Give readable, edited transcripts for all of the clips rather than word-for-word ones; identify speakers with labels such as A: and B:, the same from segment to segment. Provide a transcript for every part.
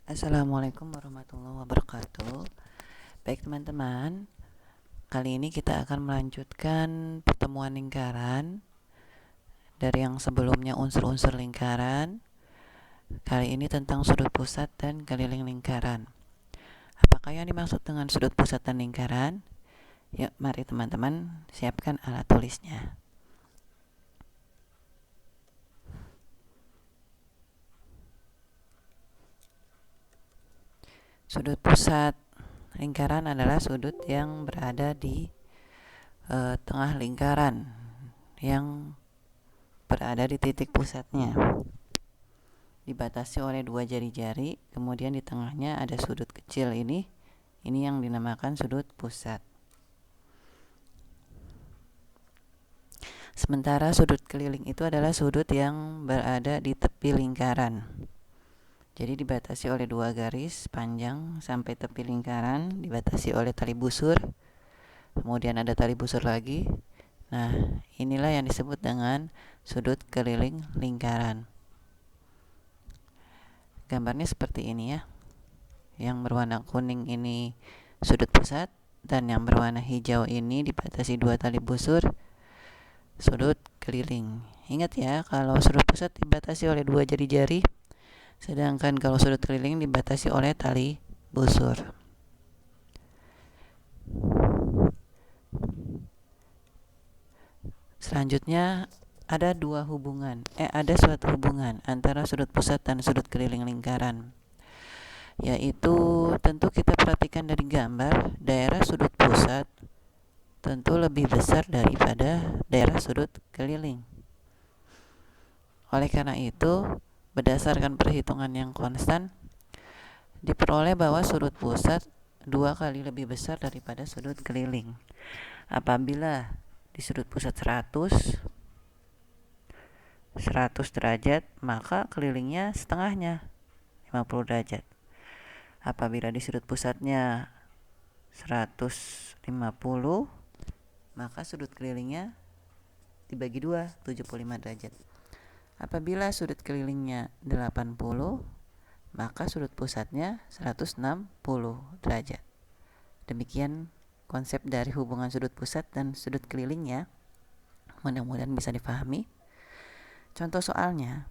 A: Assalamualaikum warahmatullahi wabarakatuh. Baik teman-teman, kali ini kita akan melanjutkan pertemuan lingkaran dari yang sebelumnya unsur-unsur lingkaran. Kali ini tentang sudut pusat dan keliling lingkaran. Apakah yang dimaksud dengan sudut pusat dan lingkaran? Yuk, mari teman-teman siapkan alat tulisnya. Sudut pusat lingkaran adalah sudut yang berada di tengah lingkaran yang berada di titik pusatnya, dibatasi oleh dua jari-jari, kemudian di tengahnya ada sudut kecil ini yang dinamakan sudut pusat. Sementara sudut keliling itu adalah sudut yang berada di tepi lingkaran. Jadi dibatasi oleh dua garis panjang sampai tepi lingkaran, dibatasi oleh tali busur. Kemudian ada tali busur lagi. Nah, inilah yang disebut dengan sudut keliling lingkaran. Gambarnya seperti ini ya. Yang berwarna kuning ini sudut pusat, dan yang berwarna hijau ini dibatasi dua tali busur, sudut keliling. Ingat ya, kalau sudut pusat dibatasi oleh dua jari-jari, sedangkan kalau sudut keliling dibatasi oleh tali busur. Selanjutnya ada suatu hubungan antara sudut pusat dan sudut keliling lingkaran, yaitu tentu kita perhatikan dari gambar, daerah sudut pusat tentu lebih besar daripada daerah sudut keliling. Oleh karena itu, berdasarkan perhitungan yang konstan, diperoleh bahwa sudut pusat 2 kali lebih besar daripada sudut keliling. Apabila di sudut pusat 100 derajat, maka kelilingnya setengahnya, 50 derajat. Apabila di sudut pusatnya 150, maka sudut kelilingnya dibagi 2, 75 derajat. Apabila sudut kelilingnya 80, maka sudut pusatnya 160 derajat. Demikian konsep dari hubungan sudut pusat dan sudut keliling ya. Mudah-mudahan bisa dipahami. Contoh soalnya,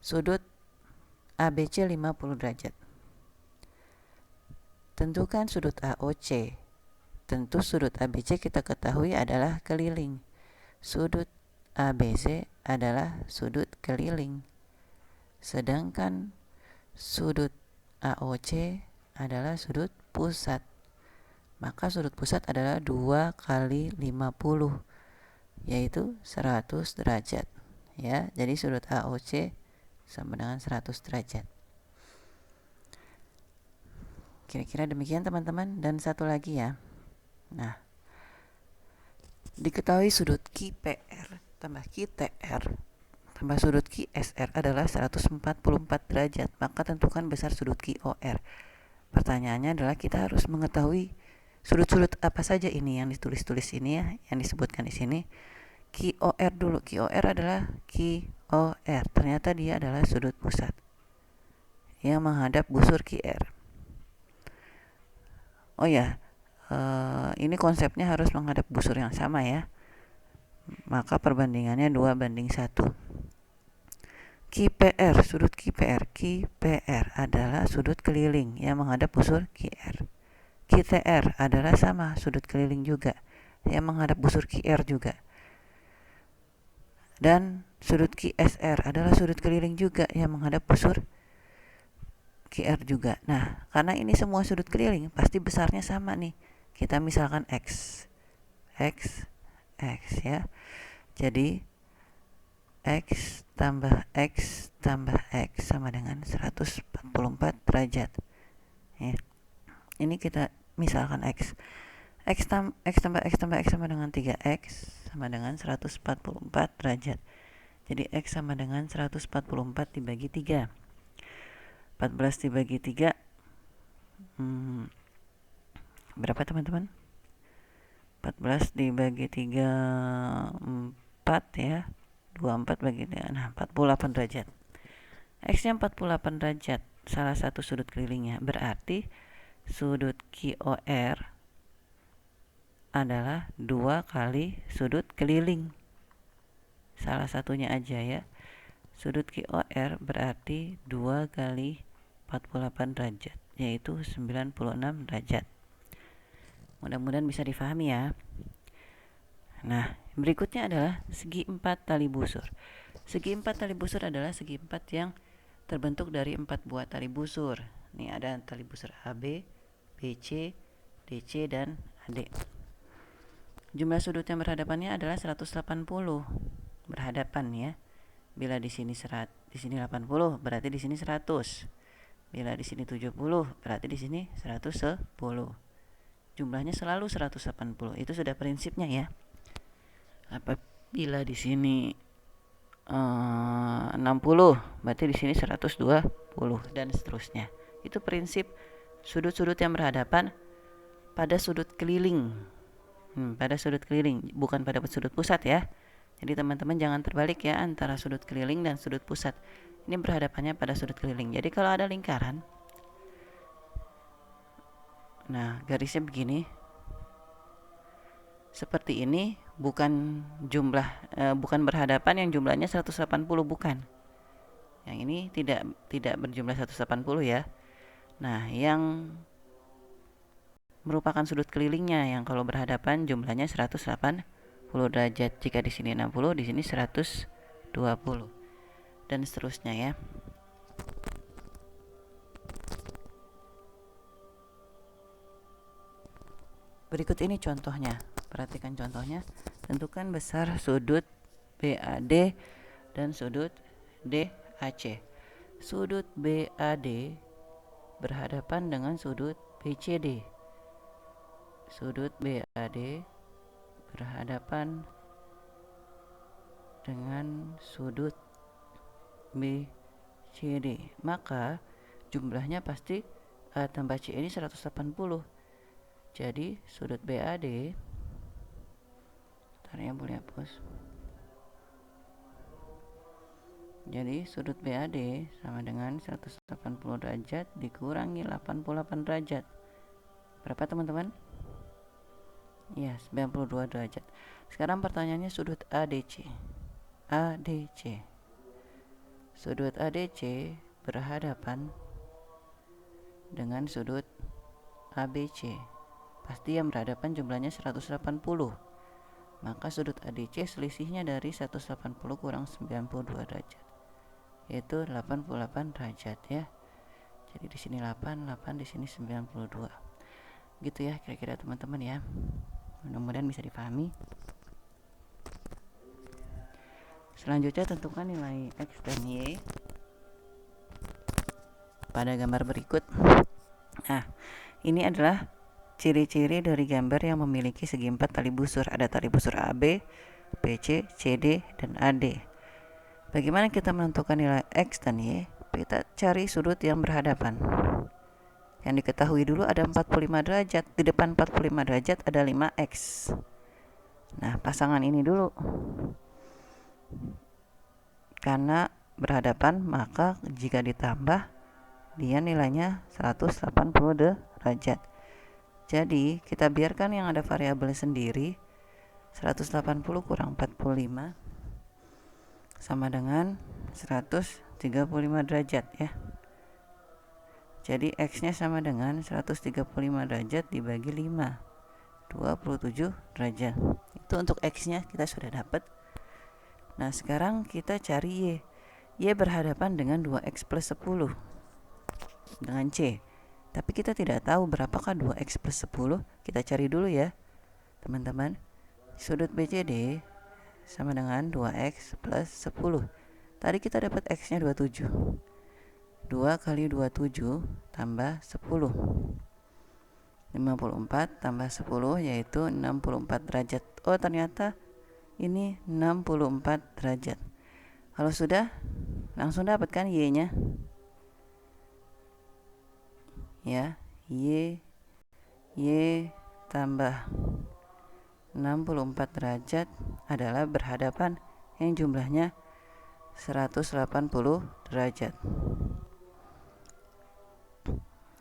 A: sudut ABC 50 derajat. Tentukan sudut AOC. Tentu sudut ABC kita ketahui adalah keliling. Sudut ABC adalah sudut keliling. Sedangkan sudut AOC adalah sudut pusat. Maka sudut pusat adalah 2 kali 50, yaitu 100 derajat. Ya, jadi sudut AOC sama dengan 100 derajat. Kira-kira demikian teman-teman. Dan satu lagi ya. Nah, diketahui sudut QPR tambah QTR tambah sudut QSR adalah 144 derajat. Maka tentukan besar sudut QOR. Pertanyaannya adalah kita harus mengetahui sudut-sudut apa saja ini yang ditulis-tulis ini ya, yang disebutkan di sini. QOR dulu. QOR adalah QOR. Ternyata dia adalah sudut pusat yang menghadap busur QR. Oh ya, ini konsepnya harus menghadap busur yang sama ya. Maka perbandingannya 2:1. QPR, sudut QPR. QPR adalah sudut keliling yang menghadap busur QR. QTR adalah sama, sudut keliling juga yang menghadap busur QR juga. Dan sudut QSR adalah sudut keliling juga yang menghadap busur QR juga. Nah, karena ini semua sudut keliling, pasti besarnya sama nih. Kita misalkan X ya. Jadi X tambah X tambah X sama dengan 144 derajat ya. Ini kita misalkan X tambah X sama dengan 3X sama dengan 144 derajat. Jadi X sama dengan 144 dibagi 3. 14 dibagi 3 berapa teman-teman? 14 dibagi 3 4 ya. 24 bagi 3. Nah, 48 derajat. X-nya 48 derajat. salah satu sudut kelilingnya. Berarti sudut QOR adalah 2 kali sudut keliling. Salah satunya aja ya. Sudut QOR berarti 2 kali 48 derajat, yaitu 96 derajat. Mudah-mudahan bisa difahami ya. Nah, berikutnya adalah segi 4 tali busur. Segi 4 tali busur adalah segi 4 yang terbentuk dari 4 buah tali busur. Nih ada tali busur AB, BC, DC, dan AD. Jumlah sudut yang berhadapannya adalah 180. Berhadapan ya. Bila di sini 80, berarti di sini 100. Bila di sini 70, berarti di sini 110. Jumlahnya selalu 180. Itu sudah prinsipnya ya. Apabila di sini 60, berarti di sini 120 dan seterusnya. Itu prinsip sudut-sudut yang berhadapan pada sudut keliling. Pada sudut keliling, bukan pada sudut pusat ya. Jadi teman-teman jangan terbalik ya antara sudut keliling dan sudut pusat. Ini berhadapannya pada sudut keliling. Jadi kalau ada lingkaran, nah garisnya begini, seperti ini, bukan bukan berhadapan yang jumlahnya 180, bukan. Yang ini tidak berjumlah 180 ya. Nah, yang merupakan sudut kelilingnya yang kalau berhadapan jumlahnya 180 derajat. Jika di sini 60, di sini 120 dan seterusnya ya. Berikut ini contohnya. Perhatikan contohnya. Tentukan besar sudut BAD dan sudut DAC. Sudut BAD berhadapan dengan sudut BCD. Sudut BAD berhadapan dengan sudut BCD. Maka jumlahnya pasti A tambah C ini 180. Jadi sudut BAD, boleh hapus. Jadi sudut BAD sama dengan 180 derajat dikurangi 88 derajat. Berapa teman-teman? Ya, 92 derajat. Sekarang pertanyaannya sudut ADC. ADC. Sudut ADC berhadapan dengan sudut ABC. Pasti yang berhadapan jumlahnya 180. Maka sudut ADC selisihnya dari 180 kurang 92 derajat, yaitu 88 derajat ya. Jadi di sini 8, di sini 92. Gitu ya kira-kira teman-teman ya. Mudah-mudahan bisa dipahami. Selanjutnya tentukan nilai X dan Y pada gambar berikut. Nah, ini adalah ciri-ciri dari gambar yang memiliki segi 4 tali busur. Ada tali busur AB, BC, CD, dan AD. Bagaimana kita menentukan nilai X dan Y? Kita cari sudut yang berhadapan. Yang diketahui dulu ada 45 derajat. Di depan 45 derajat ada 5X. Nah, pasangan ini dulu. Karena berhadapan, maka jika ditambah, dia nilainya 180 derajat. Jadi kita biarkan yang ada variabel sendiri. 180 kurang 45 sama dengan 135 derajat ya. Jadi X nya sama dengan 135 derajat dibagi 5, 27 derajat. Itu untuk X nya kita sudah dapat. Nah sekarang kita cari Y. Y berhadapan dengan 2X plus 10 dengan C. Tapi kita tidak tahu berapakah 2X plus 10. Kita cari dulu ya teman-teman. Sudut BCD sama dengan 2X plus 10. Tadi kita dapat X nya 27. 2 kali 27 tambah 10. 54 tambah 10 yaitu 64 derajat. Oh ternyata ini 64 derajat. Kalau sudah, langsung dapatkan Y nya. Ya, Y tambah 64 derajat adalah berhadapan yang jumlahnya 180 derajat.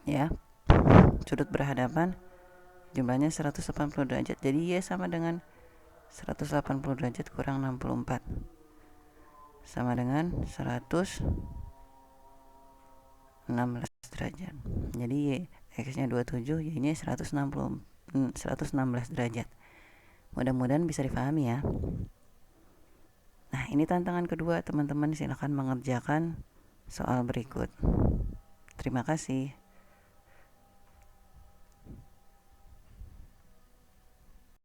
A: ya. Sudut berhadapan jumlahnya 180 derajat. Jadi Y sama dengan 180 derajat kurang 64 sama dengan 116 derajat. Jadi X-nya 27, Y-nya 116 derajat. Mudah-mudahan bisa difahami ya. Nah, ini tantangan kedua, teman-teman silakan mengerjakan soal berikut. Terima kasih.